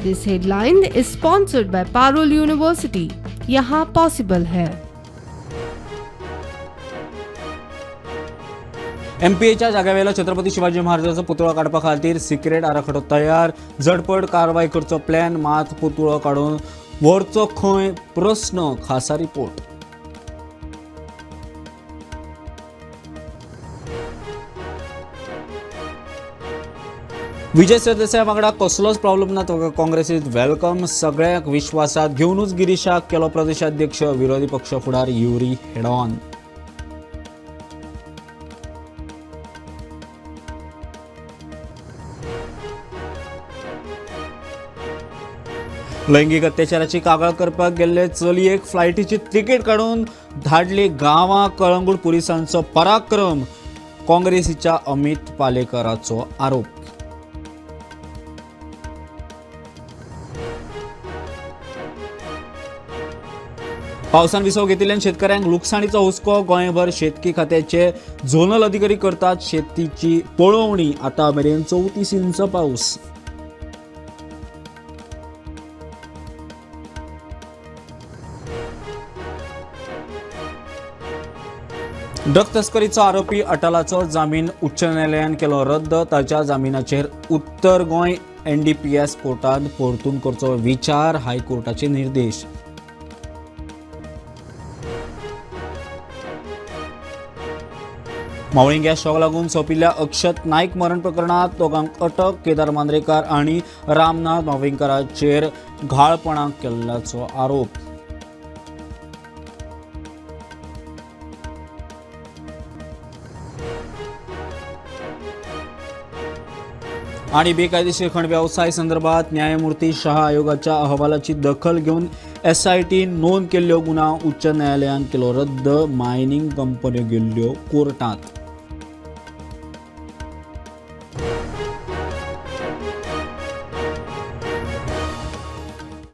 This headline is sponsored by Parul university. यहाँ possible है। MPAच्या जाग्यावेलो छत्रपती शिवाजी महाराजांचो पुतळो काडपा खातीर सिक्रेट आराखडो तयार, झटपट कारवाय करचो प्लॅन, मात पुतळो काडून व्हरचो खंय प्रस्न, खासा रिपोर्ट। विजय सरदेसाय वांगडा कसलोच प्रॉब्लेम ना, तो काँग्रेस इज वेलकम, सगळ्यांक विश्वासात घेवनूच गिरीशाक केलो प्रदेशाध्यक्ष, विरोधी पक्ष फुडार युरी हेड ऑन। लैंगिक अत्याचाराची कागाळ करपाक गेल्ले चलयेक फ्लायटीची तिकेट काडून धाडली गांवां, कळंगूट पुलिसांचो पराक्रम, काँग्रेसीच्या अमित पालेकराचो आरोप। पावसान विसव घेतिल्ल्यान शेतकऱ्यांक लुकसाणीचो हुस्को, गोंयभर शेतकी खात्याचे झोनल अधिकारी करतात शेतीची पळोवणी, आतां मेरेन 34 इंच पावस। ड्रग तस्करीचो आरोपी अटलाचो जामीन उच्च न्यायालयान केलो रद्द, ताच्या जामिनाचेर उत्तर गोंय NDPS कोर्टात परतून करचो विचार, हायकोर्टाचे निर्देश। मावळी गॅस शॉक लागून सोंपिल्ल्या अक्षत नाईक मरण प्रकरणात दोगांक अटक, केदार मांद्रेकार आणि रामनाथ मावेंकराचेर घाळपणाक केल्ल्याचो आरोप। आणि बेकायदेशीर खण व्यवसाय संदर्भात न्यायमूर्ती शहा आयोगाच्या अहवालाची दखल घेऊन SIT नोंद केल्लो गुन्हा उच्च न्यायालयान केलो रद्द, मायनिंग कंपन्यो गेल्ल्यो कोर्टात।